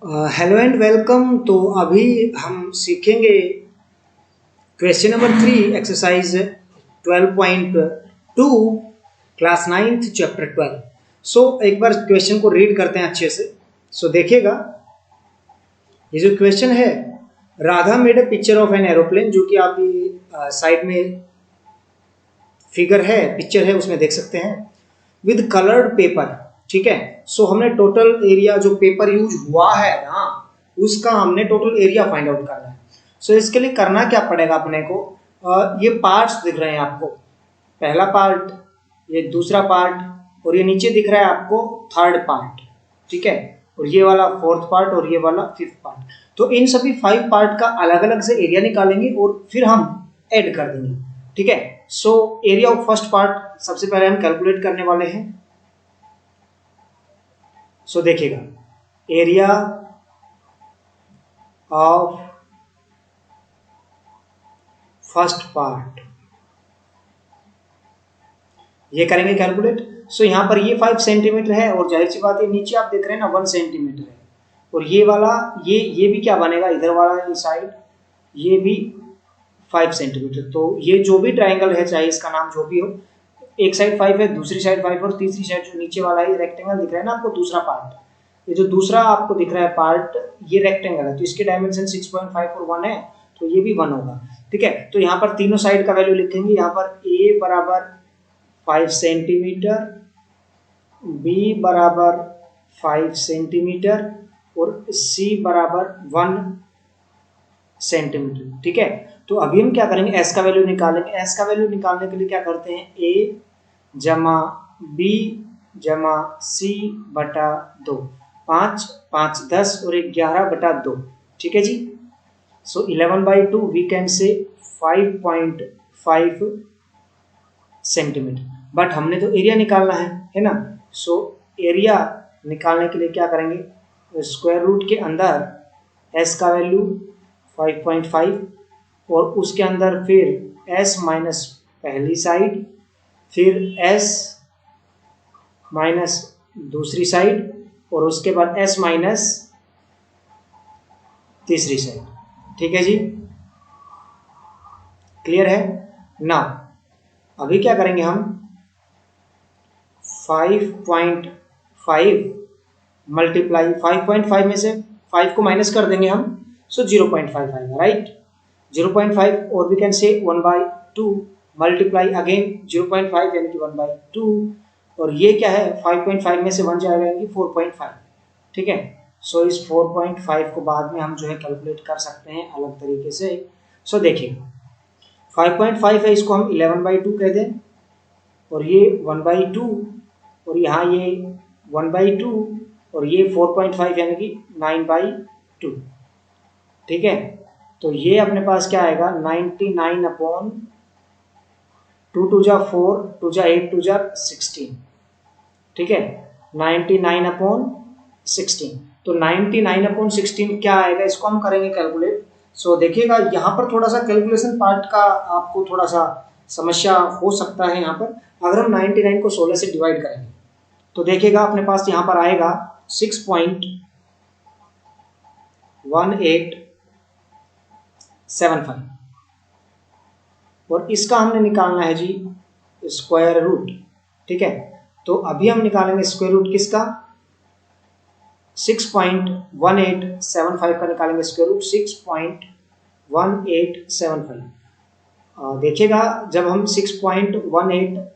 Hello and welcome. तो अभी हम सीखेंगे question number 3 exercise 12.2 class 9th chapter 12। सो एक बार क्वेश्चन को रीड करते हैं अच्छे से। देखिएगा, ये जो क्वेश्चन है, Radha made a picture of an aeroplane, जो कि आप साइड में फिगर है, पिक्चर है, उसमें देख सकते हैं, विद कलर्ड पेपर। ठीक है। हमने टोटल एरिया जो पेपर यूज हुआ है ना, उसका हमने टोटल एरिया फाइंड आउट करना है। इसके लिए करना क्या पड़ेगा अपने को, ये पार्ट्स दिख रहे हैं आपको, पहला पार्ट, ये दूसरा पार्ट, और ये नीचे दिख रहा है आपको थर्ड पार्ट। ठीक है। और ये वाला फोर्थ पार्ट और ये वाला फिफ्थ पार्ट। तो इन सभी 5 पार्ट का अलग अलग से एरिया निकालेंगे और फिर हम ऐड कर देंगे। ठीक है। एरिया ऑफ फर्स्ट पार्ट सबसे पहले हम कैलकुलेट करने वाले हैं। देखिएगा, एरिया ऑफ फर्स्ट पार्ट ये करेंगे कैलकुलेट। यहाँ पर ये 5 सेंटीमीटर है, और जाहिर सी बात है नीचे आप देख रहे हैं ना 1 सेंटीमीटर है, और ये वाला ये भी क्या बनेगा, इधर वाला ये साइड, ये भी 5 सेंटीमीटर। तो ये जो भी ट्राइंगल है, चाहे इसका नाम जो भी हो, एक साइड 5 है, दूसरी साइड 5, और तीसरी साइड जो नीचे वाला है रेक्टेंगल दिख रहा है ना आपको, दूसरा पार्ट, ये जो दूसरा आपको दिख रहा है पार्ट, ये रेक्टेंगल है, तो इसके डायमेंशन 6.5 और 1 है, तो ये भी 1 होगा। ठीक है। तो यहाँ पर तीनों साइड का वैल्यू लिखेंगे। यहाँ पर ए बराबर 5 सेंटीमीटर, बी बराबर 5 सेंटीमीटर, और सी बराबर 1 सेंटीमीटर। ठीक है। तो अभी हम क्या करेंगे, एस का वैल्यू निकालेंगे। एस का वैल्यू निकालने के लिए क्या करते हैं, ए जमा बी जमा सी बटा 2, 5 5 10 और 11 बटा 2। ठीक है जी। 11/2 we can say 5.5 centimetre. But हमने तो एरिया निकालना है ना। एरिया निकालने के लिए क्या करेंगे, स्क्वायर रूट के अंदर एस का वैल्यू 5.5, और उसके अंदर फिर s माइनस पहली साइड, फिर s माइनस दूसरी साइड, और उसके बाद s माइनस तीसरी साइड। ठीक है जी, क्लियर है ना। अभी क्या करेंगे हम, 5.5 मल्टीप्लाई 5.5 में से 5 को माइनस कर देंगे हम, 0.5 आएगा, राइट। 0.5 और we can say 1/2 multiply again 0.5 यानी कि 1/2, और ये क्या है, 5.5 में से 1 जाएगा यानी कि 4.5। ठीक है। इस 4.5 को बाद में हम जो है कैलकुलेट कर सकते हैं अलग तरीके से। देखिए 5.5 है, इसको हम 11/2 कह दें, और ये 1/2, और यहाँ ये 1/2, और ये 4.5 यानी कि 9/2। ठीक है। तो ये अपने पास क्या आएगा, 99/2 2 जा 4, 2 जा 8, 2 जा 16। ठीक है। 99/16। तो 99/16 क्या आएगा, इसको हम करेंगे कैलकुलेट। देखिएगा, यहाँ पर थोड़ा सा कैलकुलेशन पार्ट का आपको थोड़ा सा समस्या हो सकता है। यहाँ पर अगर हम 99 को 16 से डिवाइड करेंगे तो देखिएगा अपने पास यहाँ पर आएगा 6.1875, और इसका हमने निकालना है जी स्क्वायर रूट। ठीक है। तो अभी हम निकालेंगे स्क्वायर रूट किसका, 6.1875 का निकालेंगे स्क्वायर रूट, 6.1875। देखिएगा, जब हम 6.18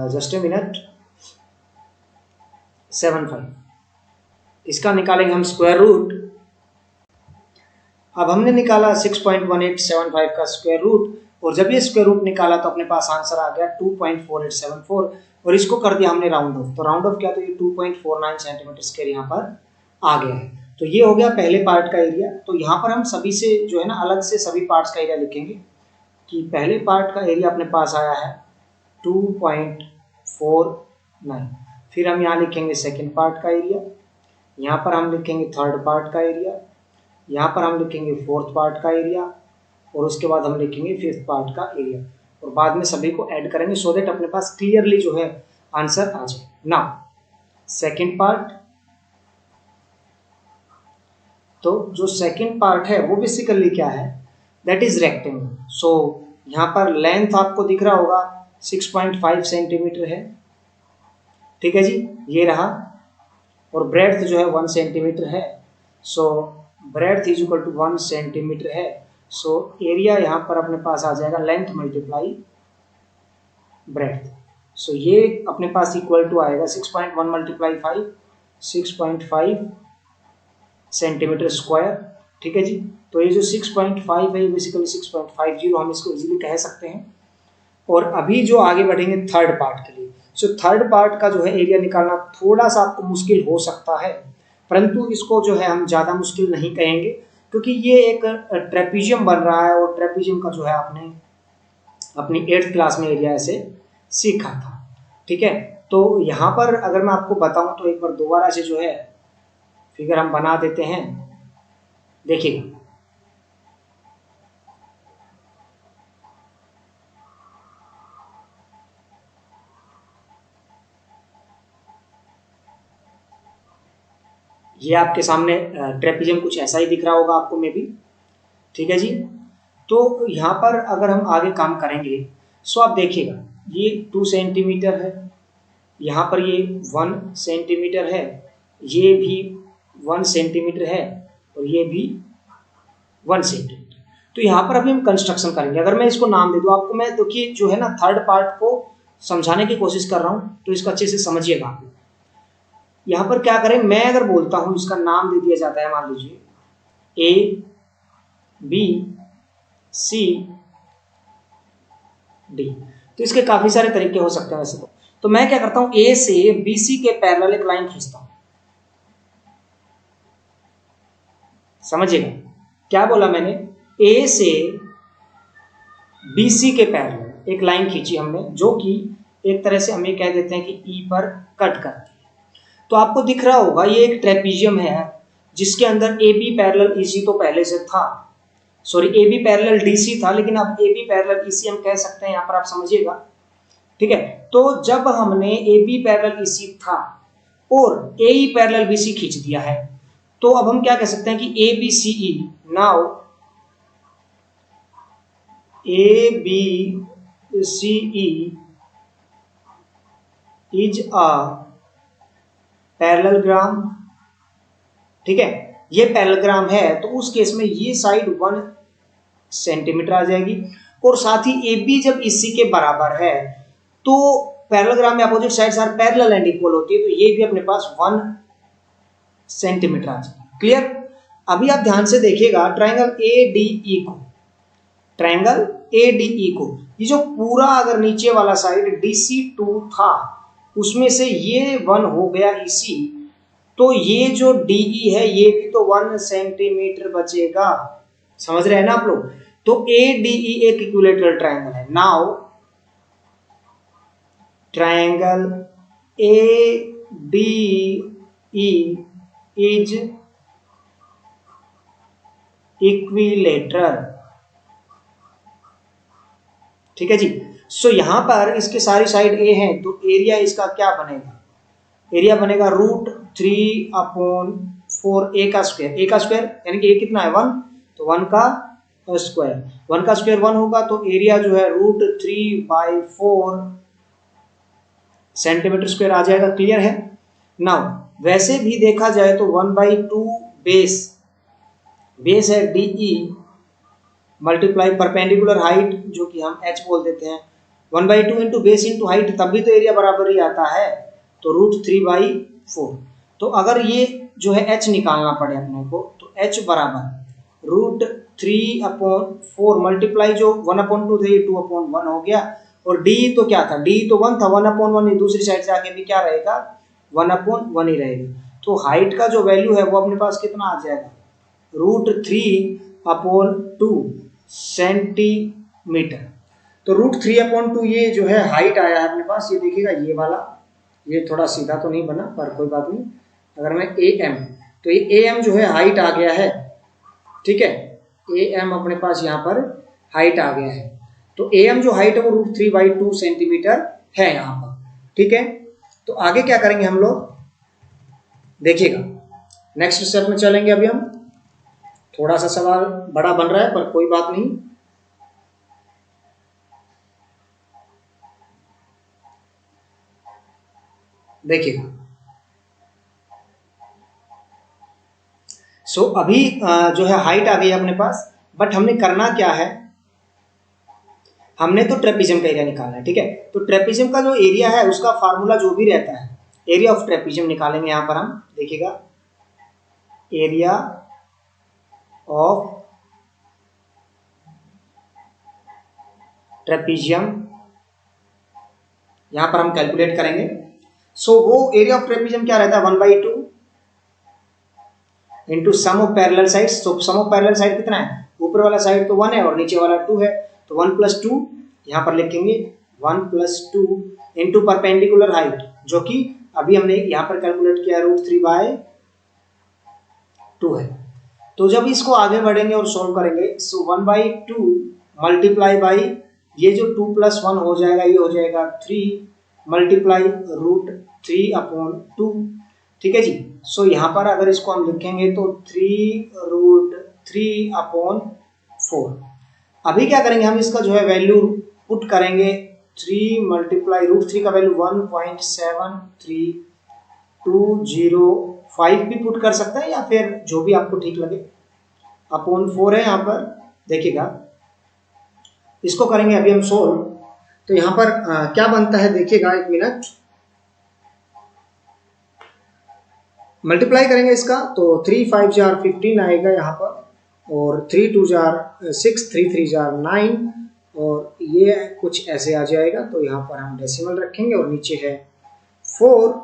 जस्ट ए मिनट 75 इसका निकालेंगे हम स्क्वायर रूट। अब हमने निकाला 6.1875 का स्क्वायर रूट, और जब ये स्क्वायर रूट निकाला तो अपने पास आंसर आ गया 2.4874, और इसको कर दिया हमने राउंड ऑफ। तो राउंड ऑफ क्या, तो ये 2.49 सेंटीमीटर स्क्वायर यहाँ पर आ गया है। तो ये हो गया पहले पार्ट का एरिया। तो यहाँ पर हम सभी से जो है ना अलग से सभी पार्ट्स का एरिया लिखेंगे, कि पहले पार्ट का एरिया अपने पास आया है 2.49। फिर हम यहाँ लिखेंगे सेकेंड पार्ट का एरिया, यहाँ पर हम लिखेंगे थर्ड पार्ट का एरिया, यहाँ पर हम लिखेंगे फोर्थ पार्ट का एरिया, और उसके बाद हम लिखेंगे फिफ्थ पार्ट का एरिया, और बाद में सभी को ऐड करेंगे सो दैट अपने पास क्लियरली जो है आंसर आ जाए। नाउ सेकेंड पार्ट तो जो सेकंड पार्ट है वो बेसिकली क्या है, दैट इज रेक्टेंगल। सो यहाँ पर लेंथ आपको दिख रहा होगा 6.5 सेंटीमीटर है, ठीक है जी, ये रहा। और ब्रेड्थ जो है 1 सेंटीमीटर है। So breadth is equal to 1 centimetre है। सो एरिया यहाँ पर अपने पास आ जाएगा लेंथ मल्टीप्लाई ब्रेड्थ। सो ये अपने पास इक्वल टू आएगा 6.1 मल्टीप्लाई 5, 6.5 सेंटीमीटर स्क्वायर, ठीक है जी। तो ये जो 6.5 है बेसिकली 6.50 हम इसको इजीली कह सकते हैं। और अभी जो आगे बढ़ेंगे थर्ड पार्ट के लिए। सो थर्ड पार्ट का जो है एरिया निकालना थोड़ा सा आपको मुश्किल हो सकता है, परंतु इसको जो है हम ज़्यादा मुश्किल नहीं कहेंगे, क्योंकि ये एक ट्रेपीजियम बन रहा है और ट्रेपीजियम का जो है आपने अपनी 8th क्लास में एरिया ऐसे सीखा था, ठीक है। तो यहाँ पर अगर मैं आपको बताऊं तो एक बार दोबारा से जो है फिगर हम बना देते हैं, देखिएगा। ये आपके सामने ट्रेपीजियम कुछ ऐसा ही दिख रहा होगा आपको में भी, ठीक है जी। तो यहाँ पर अगर हम आगे काम करेंगे सो आप देखिएगा ये 2 सेंटीमीटर है, यहाँ पर ये 1 सेंटीमीटर है, ये भी 1 सेंटीमीटर है और ये भी 1 सेंटीमीटर। तो यहाँ पर अभी हम कंस्ट्रक्शन करेंगे। अगर मैं इसको नाम दे दूँ आपको, मैं देखिए जो है ना थर्ड पार्ट को समझाने की कोशिश कर रहा हूँ, तो इसको अच्छे से समझिएगा आप। यहाँ पर क्या करें, मैं अगर बोलता हूँ इसका नाम दे दिया जाता है, मान लीजिए ए बी सी डी। तो इसके काफी सारे तरीके हो सकते हैं वैसे तो मैं क्या करता हूं, ए से बी सी के पैरेलल एक लाइन खींचता हूं। समझिएगा क्या बोला मैंने, ए से बी सी के पैरेलल एक लाइन खींची हमने, जो कि एक तरह से हम ये कह देते हैं कि ई पर कट करती है। तो आपको दिख रहा होगा ये एक ट्रेपीजियम है जिसके अंदर ए बी पैरेलल ई सी तो पहले से था, sorry A B parallel D C था, लेकिन अब ए बी पैरेलल ई सी हम कह सकते हैं, यहाँ पर आप समझिएगा, ठीक है। तो जब हमने ए बी पैरेलल ई सी था और ए ई पैरेलल बी सी खींच दिया है, तो अब हम क्या कह सकते हैं कि A B C E, now A B C E is a parallelogram, ठीक है। ये पैरेललोग्राम है तो उस केस में ये साइड 1 सेंटीमीटर आ जाएगी, और साथ ही ए बी जब इसी के बराबर है तो पैरेललोग्राम में opposite sides are parallel and equal होती है, तो ये भी अपने पास 1 सेंटीमीटर आ जाएगी। क्लियर। अभी आप ध्यान से देखिएगा ट्रायंगल ए डी ई को, ट्रायंगल ए डी ई को, ये जो पूरा अगर नीचे वाला साइड DC2 था उसमें से ये 1 हो गया इसी, तो ये जो DE है ये भी तो 1 सेंटीमीटर बचेगा। समझ रहे हैं ना आप लोग। तो ADE एक इक्विलैटरल ट्रायंगल है। Now triangle ADE is equilateral, ठीक है जी। सो यहां पर इसके सारी साइड A है, तो एरिया इसका क्या बनेगा, एरिया बनेगा √3/4 A का स्क्वायर। A का स्क्वायर यानी कि A कितना है 1, तो 1 का स्क्वायर, 1 का स्क्वायर 1 होगा, तो एरिया जो है √3/4 सेंटीमीटर स्क्वायर आ जाएगा। क्लियर है। नाउ वैसे भी देखा जाए तो 1/2 बेस है DE मल्टीप्लाई परपेंडिकुलर हाइट जो कि हम h बोल देते हैं, 1/2 इंटू बेस इंटू हाइट, तब भी तो एरिया बराबर ही आता है, तो √3/4। तो अगर ये जो है h निकालना पड़े अपने को, तो h बराबर √3/4 मल्टीप्लाई जो 1/2 था ये 2/1 हो गया, और d तो क्या था, d तो 1 था, 1/1 दूसरी साइड से आके भी क्या रहेगा 1/1 ही रहेगा। तो हाइट का जो वैल्यू है वो अपने पास कितना आ जाएगा √3/2 सेंटीमीटर। तो √3/2 ये जो है हाइट आया है अपने पास, ये देखिएगा ये वाला, ये थोड़ा सीधा तो नहीं बना पर कोई बात नहीं। अगर मैं AM, तो ये AM जो है हाइट आ गया है, ठीक है, AM अपने पास यहाँ पर हाइट आ गया है। तो AM जो हाइट है वो √3/2 सेंटीमीटर है यहाँ पर, ठीक है। तो आगे क्या करेंगे हम लोग, देखिएगा नेक्स्ट स्टेप में चलेंगे अभी हम। थोड़ा सा सवाल बड़ा बन रहा है पर कोई बात नहीं। देखिए सो अभी जो है हाइट आ गई है अपने पास, बट हमने करना क्या है, हमने तो ट्रेपीजियम का एरिया निकालना है। ठीक है, तो ट्रेपीजियम का जो एरिया है उसका फार्मूला जो भी रहता है, एरिया ऑफ ट्रेपीजियम निकालेंगे यहाँ पर हम। देखिएगा, एरिया ऑफ ट्रेपीजियम यहाँ पर हम कैलकुलेट करेंगे। सो वो एरिया ऑफ ट्रेपीजियम क्या रहता है, 1/2 into sum of parallel sides. तो सम ऑफ पैरेलल साइड कितना है, ऊपर वाला साइड तो 1 है और नीचे वाला 2 है, तो 1 + 2 यहाँ पर लिखेंगे 1 + 2 इंटू परपेंडिकुलर हाइट, जो कि अभी हमने यहाँ पर कैलकुलेट किया √3/2 है। तो जब इसको आगे बढ़ेंगे और सोल्व करेंगे, सो 1/2 मल्टीप्लाई बाई ये जो 2 + 1 हो जाएगा, ये हो जाएगा 3 मल्टीप्लाई √3/2। ठीक है जी। सो यहाँ पर अगर इसको हम लिखेंगे तो 3√3/4। अभी क्या करेंगे, हम इसका जो है वैल्यू पुट करेंगे। 3 मल्टीप्लाई √3 का वैल्यू 1.7325 भी पुट कर सकते हैं, या फिर जो भी आपको ठीक लगे, /4 है यहाँ पर। देखिएगा, इसको करेंगे अभी हम सोल्व, तो यहाँ पर क्या बनता है देखिएगा, 1 मिनट। मल्टीप्लाई करेंगे इसका तो 3 5 जार 15 आएगा यहाँ पर, और 3 2 जार 6, 3 3 जार 9, और ये कुछ ऐसे आ जाएगा। तो यहाँ पर हम डेसिमल रखेंगे और नीचे है 4,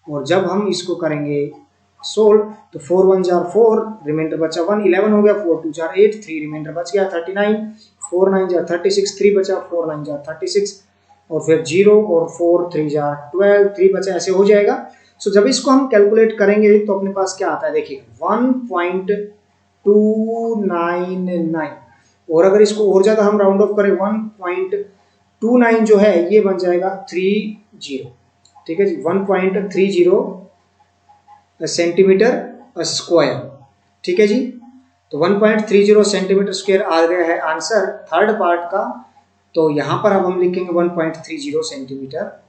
और जब हम इसको करेंगे सोल्व तो 4 1 जार 4, रिमाइंडर बचा 1, 11 हो गया, 4 2 जार 8, 3 रिमाइंडर बच गया 39, 4 9 जार 36, 3 बचा, 4 9 जार 36, और फिर 0 और 4 3 जार 12, 3 बचा, ऐसे हो जाएगा। सो जब इसको हम कैलकुलेट करेंगे तो अपने पास क्या आता है, देखिए 1.299, और अगर इसको और ज्यादा हम राउंड ऑफ करें 1.29 जो है ये बन जाएगा 30। ठीक है जी, 1.30 सेंटीमीटर स्क्वायर। ठीक है जी, तो 1.30 सेंटीमीटर स्क्वायर आ गया है आंसर थर्ड पार्ट का। तो यहां पर अब हम लिखेंगे 1.30 सेंटीमीटर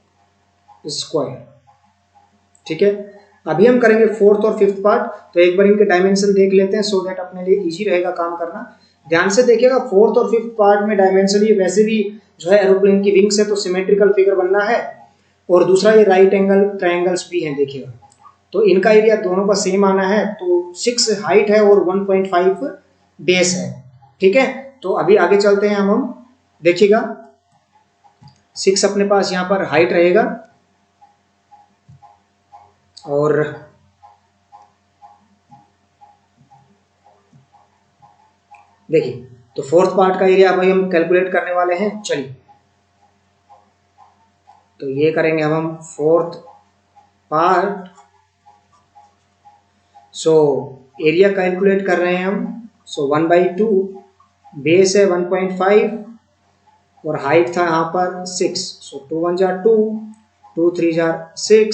स्क्वायर। ठीक है, अभी हम करेंगे फोर्थ और फिफ्थ पार्ट, तो एक बार इनके डायमेंशन देख लेते हैं, सो दैट अपने लिए इजी रहेगा काम करना। ध्यान से देखिएगा, फोर्थ और फिफ्थ पार्ट में डायमेंशन ये वैसे भी जो है एरोप्लेन की विंग्स है तो सिमेट्रिकल फिगर बनना है, और दूसरा ये राइट एंगल ट्रायंगल्स भी हैं देखिएगा, तो इनका एरिया दोनों का सेम आना है। तो 6 हाइट है और 1.5 बेस है। ठीक है, तो अभी आगे चलते हैं हम देखिएगा, 6 अपने पास यहाँ पर हाइट रहेगा, और देखिए तो फोर्थ पार्ट का एरिया भाई हम कैलकुलेट करने वाले हैं। चलिए, तो ये करेंगे हम fourth part. So area calculate कर रहे हैं हम। सो 1/2 बेस है 1.5 और हाइट था यहाँ पर 6। सो 2 1 जार 2, 2 3 जार 6,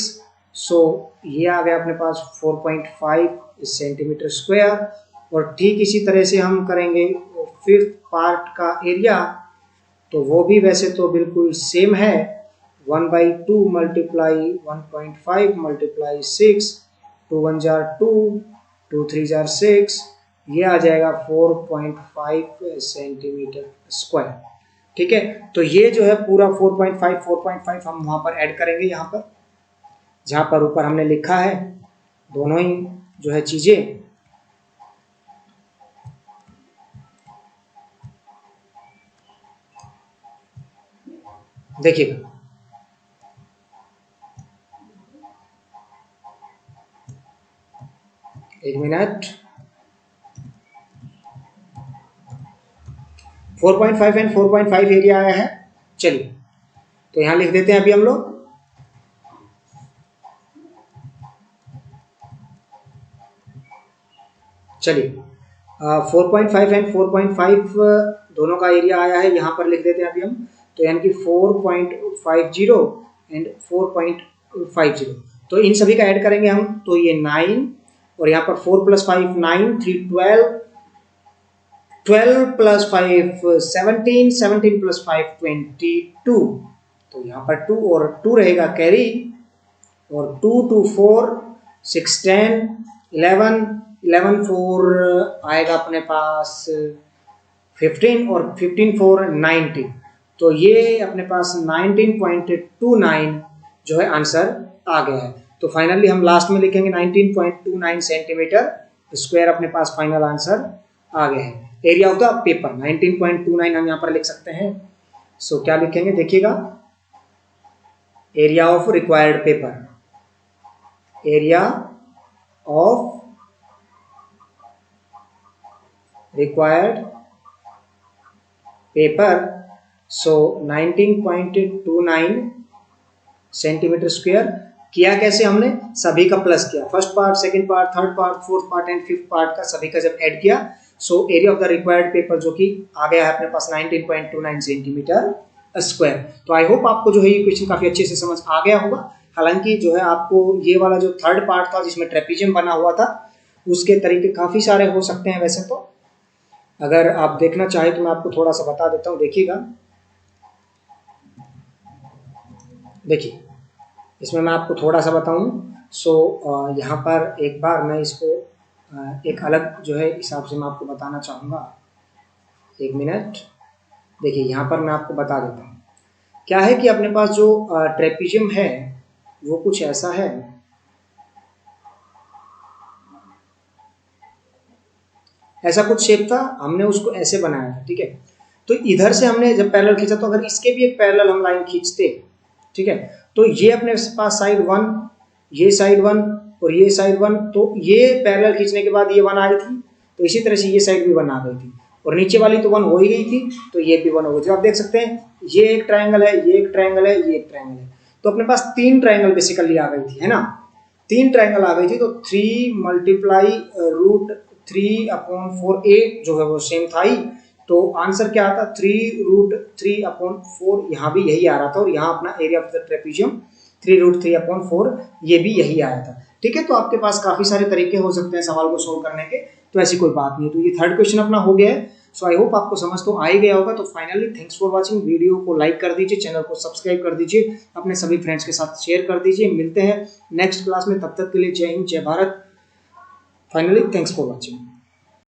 सो ये आ गया अपने पास 4.5 सेंटीमीटर स्क्वायर। और ठीक इसी तरह से हम करेंगे फिफ्थ पार्ट का एरिया, तो वो भी वैसे तो बिल्कुल सेम है, 1/2 मल्टीप्लाई 1.5 मल्टीप्लाई 6, 2 1 जार 2, 2 3 जार 6, ये आ जाएगा 4.5 सेंटीमीटर स्क्वायर। ठीक है, तो ये जो है पूरा 4.5 हम वहां पर ऐड करेंगे, यहाँ पर जहां पर ऊपर हमने लिखा है दोनों ही जो है चीजें। देखिएगा, एक मिनट, 4.5 एंड 4.5 एरिया आया है। चलिए, तो यहां लिख देते हैं अभी हम लोग। चलिए, 4.5 एंड 4.5 दोनों का एरिया आया है, यहाँ पर लिख देते हैं अभी हम। तो यानी कि 4.50 एंड 4.50, तो इन सभी का ऐड करेंगे हम, तो ये 9, और यहाँ पर 4 + 5 9, 3 12, 12 प्लस 5 17, 17 प्लस 5 22। तो यहाँ पर 2 और 2 रहेगा कैरी, और 2 2 4 6 10 11 11 4 आएगा अपने पास 15, और 15 4 19। तो ये अपने पास 19.29 जो है आंसर आ गया है। तो फाइनली हम लास्ट में लिखेंगे 19.29 सेंटीमीटर स्क्वायर अपने पास फाइनल आंसर आ गया है। एरिया ऑफ द पेपर 19.29 हम यहाँ पर लिख सकते हैं। सो क्या लिखेंगे देखिएगा, area of required paper, area of required paper. So 19.29 centimetre square. किया कैसे हमने, सभी का प्लस किया, first part, second part, third part, fourth part and fifth part का सभी का जब ऐड किया, so area of the required paper जो कि आ गया है अपने पास 19.29 सेंटीमीटर स्क्वायर। तो आई होप आपको जो है ये क्वेश्चन काफी अच्छे से समझ आ गया होगा। हालांकि जो है आपको ये वाला जो थर्ड पार्ट था जिसमें ट्रेपीजियम बना हुआ था, उसके तरीके काफी सारे हो सकते हैं वैसे तो। अगर आप देखना चाहें तो मैं आपको थोड़ा सा बता देता हूँ, देखिएगा। देखिए इसमें मैं आपको थोड़ा सा बताऊं। सो यहाँ पर एक बार मैं इसको एक अलग जो है हिसाब से मैं आपको बताना चाहूँगा। एक मिनट, देखिए यहाँ पर मैं आपको बता देता हूँ। क्या है कि अपने पास जो ट्रेपीजियम है वो कुछ ऐसा है, ऐसा कुछ शेप था, हमने उसको ऐसे बनाया था, ठीक है। तो इधर से हमने जब पैरेलल खींचा, तो अगर इसके भी एक पैरेलल हम लाइन खींचते, ठीक है, तो ये अपने पास साइड 1, ये साइड 1 और ये साइड 1, तो ये पैरेलल खींचने के बाद ये 1 आई थी, तो इसी तरह से ये साइड भी 1 आ गई थी, और नीचे वाली तो 1 हो ही गई थी, तो ये भी 1 हो गई थी। आप देख सकते हैं ये एक ट्रायंगल है, ये एक ट्रायंगल है, ये एक ट्रायंगल है, तो अपने पास 3 ट्रायंगल बेसिकली आ गई थी, है ना। 3 ट्रायंगल आ गई थी, तो 3 मल्टीप्लाई रूट 3/4a जो है वो सेम था ही। तो आंसर क्या आता, 3 रूट 3/4, यहाँ भी यही आ रहा था, और यहाँ अपना area of the trapezium 3 root 3/4 ये भी यही आया था, ठीक है। तो आपके पास काफी सारे तरीके हो सकते हैं सवाल को सोल्व करने के, तो ऐसी कोई बात नहीं है। तो ये थर्ड क्वेश्चन अपना हो गया है। सो आई होप आपको समझ तो आ ही गया होगा। तो finally thanks for watching, video को लाइक कर दीजिए, चैनल को सब्सक्राइब कर दीजिए, अपने सभी फ्रेंड्स के साथ शेयर कर दीजिए। मिलते हैं नेक्स्ट क्लास में, तब तक के लिए जय हिंद, जय Bharat. Finally thanks for watching.